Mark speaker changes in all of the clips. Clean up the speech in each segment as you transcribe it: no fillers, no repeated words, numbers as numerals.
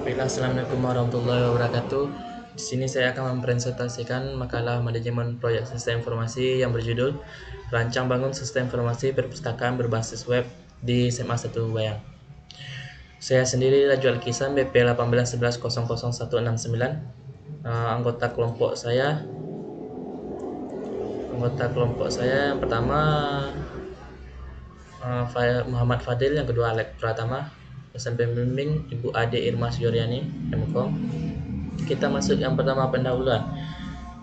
Speaker 1: Baiklah, Assalamualaikum warahmatullahi wabarakatuh. Di sini saya akan mempresentasikan makalah manajemen proyek sistem informasi yang berjudul Rancang Bangun Sistem Informasi Perpustakaan Berbasis Web di SMA 1 Bayang. Saya sendiri Rajul Kisan BP 1811000169. Anggota kelompok saya yang pertama Muhammad Fadil, yang kedua Alek Pratama, dosen pembimbing Ibu Ade Irma Suryani, MKOM. Kita masuk yang pertama, pendahuluan.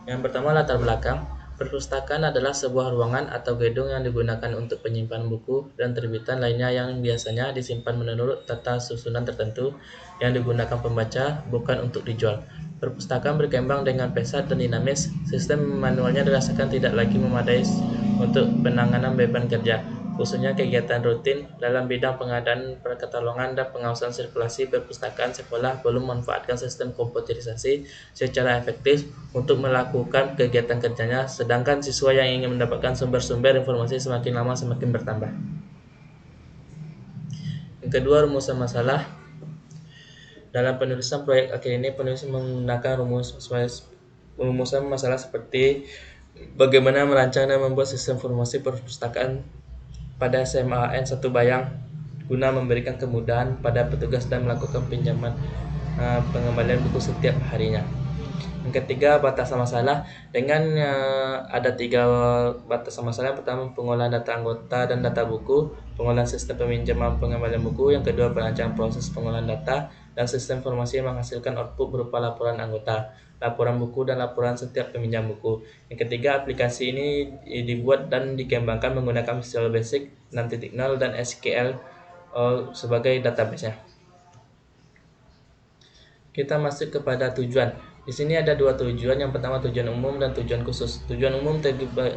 Speaker 1: Yang pertama, latar belakang. Perpustakaan adalah sebuah ruangan atau gedung yang digunakan untuk penyimpanan buku dan terbitan lainnya yang biasanya disimpan menurut tata susunan tertentu yang digunakan pembaca, bukan untuk dijual. Perpustakaan berkembang dengan pesat dan dinamis. Sistem manualnya dirasakan tidak lagi memadai untuk penanganan beban kerja, khususnya kegiatan rutin dalam bidang pengadaan, perkatalogan, dan pengawasan sirkulasi. Perpustakaan sekolah belum memanfaatkan sistem komputerisasi secara efektif untuk melakukan kegiatan kerjanya, sedangkan siswa yang ingin mendapatkan sumber-sumber informasi semakin lama semakin bertambah. Yang kedua, rumusan masalah. Dalam penulisan proyek akhir ini, penulis menggunakan rumusan masalah seperti bagaimana merancang dan membuat sistem informasi perpustakaan pada SMA 1 Bayang guna memberikan kemudahan pada petugas dan melakukan pinjaman pengembalian buku setiap harinya. Yang ketiga, batasan masalah. Dengan ada 3 batasan masalah. Yang pertama, pengolahan data anggota dan data buku, pengolahan sistem peminjaman pengembalian buku. Yang kedua, perancangan proses pengolahan data dan sistem informasi yang menghasilkan output berupa laporan anggota, laporan buku, dan laporan setiap peminjam buku. Yang ketiga, aplikasi ini dibuat dan dikembangkan menggunakan Visual Basic 6.0 dan SQL sebagai database-nya. Kita masuk kepada tujuan. Di sini ada 2 tujuan. Yang pertama, tujuan umum dan tujuan khusus. Tujuan umum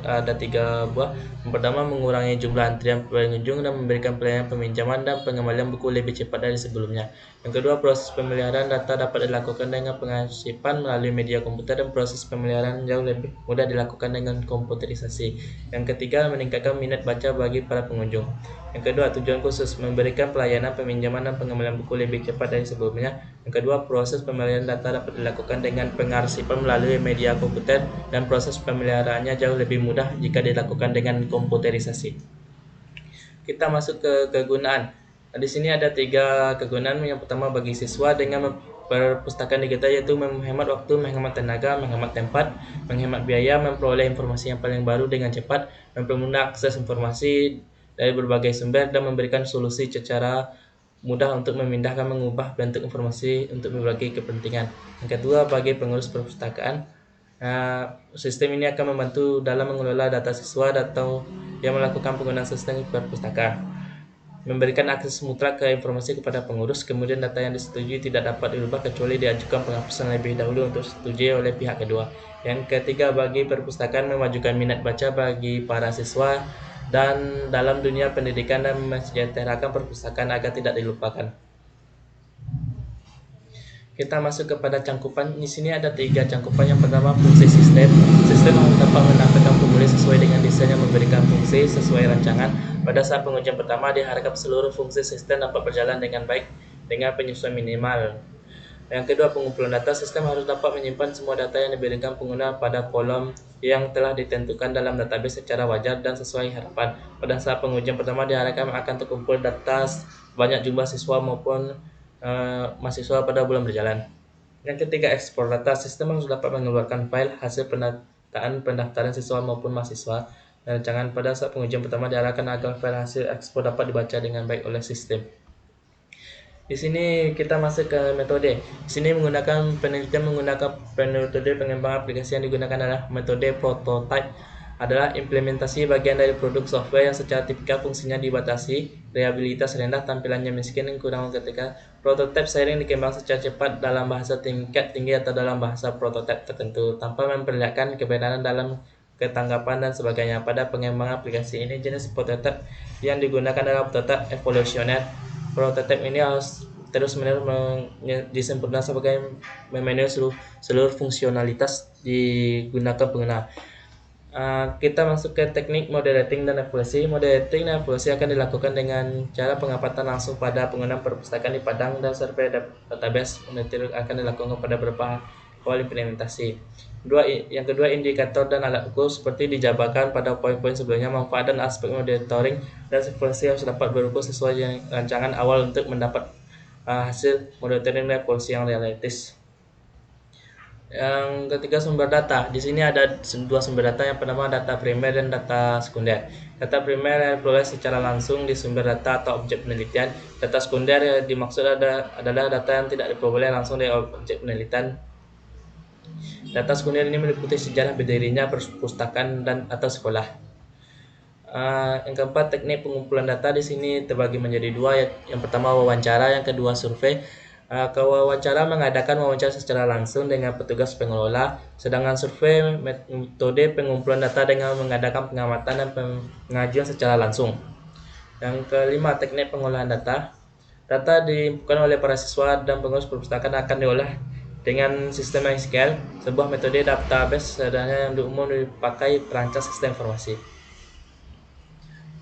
Speaker 1: ada 3 buah. Yang pertama, mengurangi jumlah antrian pengunjung dan memberikan pelayanan peminjaman dan pengembalian buku lebih cepat dari sebelumnya. Yang kedua, proses pemeliharaan data dapat dilakukan dengan pengarsipan melalui media komputer dan proses pemeliharaan jauh lebih mudah dilakukan dengan komputerisasi. Yang ketiga, meningkatkan minat baca bagi para pengunjung. Yang kedua, tujuan khusus, memberikan pelayanan peminjaman dan pengembalian buku lebih cepat dari sebelumnya. Yang kedua, proses pemeliharaan data dapat dilakukan dengan pengarsipan melalui media komputer dan proses pemeliharaannya jauh lebih mudah jika dilakukan dengan komputerisasi. Kita masuk ke kegunaan. Di sini ada 3 kegunaan. Yang pertama, bagi siswa dengan perpustakaan digital, yaitu menghemat waktu, menghemat tenaga, menghemat tempat, menghemat biaya, memperoleh informasi yang paling baru dengan cepat, mempermudah akses informasi dari berbagai sumber, dan memberikan solusi secara mudah untuk memindahkan, mengubah bentuk informasi untuk berbagai kepentingan. Yang kedua, bagi pengurus perpustakaan, sistem ini akan membantu dalam mengelola data siswa atau yang melakukan penggunaan sistem perpustakaan, memberikan akses mutlak ke informasi kepada pengurus. Kemudian data yang disetujui tidak dapat dirubah kecuali diajukan penghapusan lebih dahulu untuk disetujui oleh pihak kedua. Yang ketiga, bagi perpustakaan, memajukan minat baca bagi para siswa dan dalam dunia pendidikan dan mensejahterakan perpustakaan agar tidak dilupakan. Kita masuk kepada cangkupan. Di sini ada 3 cangkupan. Yang pertama, fungsi sistem. Sistem dapat menampilkan formulir sesuai dengan desain yang memberikan fungsi sesuai rancangan. Pada saat pengujian pertama, diharapkan seluruh fungsi sistem dapat berjalan dengan baik dengan penyesuaian minimal. Yang kedua, pengumpulan data. Sistem harus dapat menyimpan semua data yang diberikan pengguna pada kolom yang telah ditentukan dalam database secara wajar dan sesuai harapan. Pada saat pengujian pertama, diharapkan akan terkumpul data banyak jumlah siswa maupun mahasiswa pada bulan berjalan. Yang ketiga, ekspor data. Sistem harus dapat mengeluarkan file hasil pendaftaran siswa maupun mahasiswa. Jangan pada saat pengujian pertama, diharapkan agar file hasil ekspor dapat dibaca dengan baik oleh sistem. Di sini kita masuk ke metode. Di sini penelitian menggunakan metode pengembangan aplikasi. Yang digunakan adalah metode prototype. Adalah implementasi bagian dari produk software yang secara tipikal fungsinya dibatasi, reliabilitas rendah, tampilannya miskin, dan kurang ketika. Prototype sharing dikembang secara cepat dalam bahasa tingkat tinggi atau dalam bahasa prototype tertentu, tanpa memperlihatkan kebenaran dalam ketanggapan dan sebagainya. Pada pengembangan aplikasi ini, jenis prototype yang digunakan adalah prototype evolusioner. Prototype ini harus terus-menerus disempurnakan sebagai memenuhi seluruh fungsionalitas digunakan pengguna. Kita masuk ke teknik moderating dan evaluasi. Moderating dan evaluasi akan dilakukan dengan cara pengamatan langsung pada penggunaan perpustakaan di Padang dan survei database. Monitoring akan dilakukan pada beberapa awal implementasi. Yang kedua, indikator dan alat ukur seperti dijabarkan pada poin-poin sebelumnya. Manfaat dan aspek monitoring dan evaluasi harus dapat berukur sesuai dengan rancangan awal untuk mendapat hasil monitoring dan evaluasi yang realistis. Yang ketiga, sumber data. Di sini ada dua sumber data. Yang pertama, data primer dan data sekunder. Data primer yang diperoleh secara langsung di sumber data atau objek penelitian. Data sekunder yang dimaksud adalah data yang tidak diperoleh langsung dari objek penelitian. Data sekunder ini meliputi sejarah berdirinya perpustakaan dan atau sekolah. Yang keempat, teknik pengumpulan data di sini terbagi menjadi dua. Yang pertama, wawancara. Yang kedua, survei. Wawancara mengadakan wawancara secara langsung dengan petugas pengelola, sedangkan survei metode pengumpulan data dengan mengadakan pengamatan dan pengajian secara langsung. Yang kelima, teknik pengolahan data. Data diinputkan oleh para siswa dan pengurus perpustakaan akan diolah dengan sistem SQL, sebuah metode database sederhana yang umum dipakai perancang sistem informasi.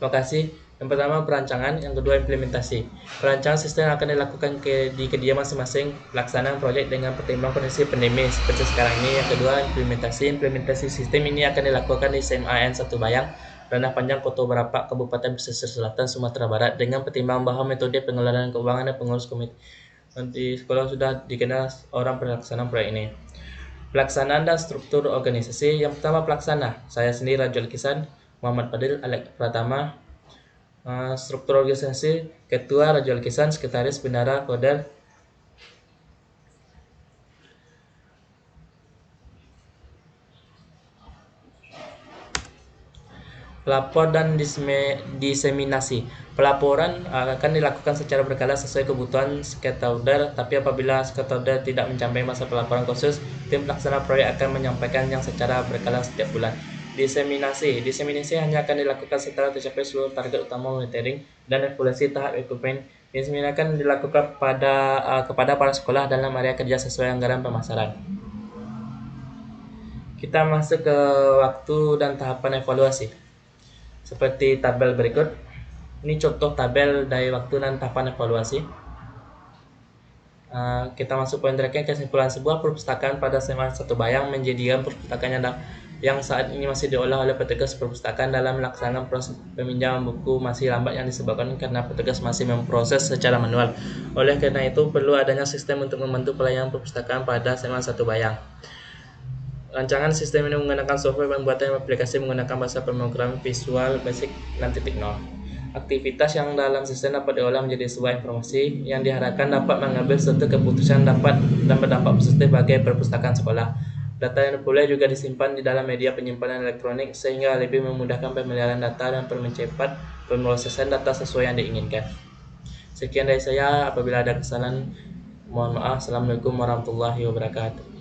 Speaker 1: Lokasi. Yang pertama, perancangan. Yang kedua, implementasi. Perancangan sistem akan dilakukan di kediaman masing-masing. Pelaksanaan proyek dengan pertimbangan kondisi pandemi seperti sekarang ini. Yang kedua, implementasi. Implementasi sistem ini akan dilakukan di SMA N1 Bayang, Ranah Panjang, Kota Barapak, Kabupaten Pesisir Selatan, Sumatera Barat, dengan pertimbangan bahwa metode pengelolaan keuangan dan pengurus komite di sekolah sudah dikenal orang pelaksanaan proyek ini. Pelaksanaan dan struktur organisasi. Yang pertama, pelaksana. Saya sendiri Rajul Kisan, Muhammad Fadil, Alek Pratama. Struktur organisasi: Ketua Rajul Kisan, Sekretaris, Bendara, Koder. Pelapor dan diseminasi. Pelaporan akan dilakukan secara berkala sesuai kebutuhan stakeholder, tapi apabila stakeholder tidak mencapai masa pelaporan khusus, tim pelaksana proyek akan menyampaikan yang secara berkala setiap bulan. Diseminasi hanya akan dilakukan setelah tercapai seluruh target utama monitoring dan evaluasi tahap equipment. Diseminasi akan dilakukan kepada para sekolah dalam area kerja sesuai anggaran pemasaran. Kita masuk ke waktu dan tahapan evaluasi. Seperti tabel berikut. Ini contoh tabel dari waktu dan tahapan evaluasi. Kita masuk poin terakhir, kesimpulan. Sebuah perpustakaan pada SMA 1 Bayang menjadikan perpustakaan yang saat ini masih diolah oleh petugas perpustakaan dalam melaksanakan proses peminjaman buku masih lambat yang disebabkan karena petugas masih memproses secara manual. Oleh karena itu, perlu adanya sistem untuk membantu pelayanan perpustakaan pada SMA 1 Bayang. Rancangan sistem ini menggunakan software pembuatan aplikasi menggunakan bahasa pemrograman Visual Basic 6.0. Aktivitas yang dalam sistem dapat diolah menjadi sebuah informasi yang diharapkan dapat mengambil suatu keputusan dan berdampak positif bagi perpustakaan sekolah. Data yang diperoleh juga disimpan di dalam media penyimpanan elektronik sehingga lebih memudahkan pemeliharaan data dan mempercepat pemrosesan data sesuai yang diinginkan. Sekian dari saya. Apabila ada kesalahan, mohon maaf. Assalamualaikum warahmatullahi wabarakatuh.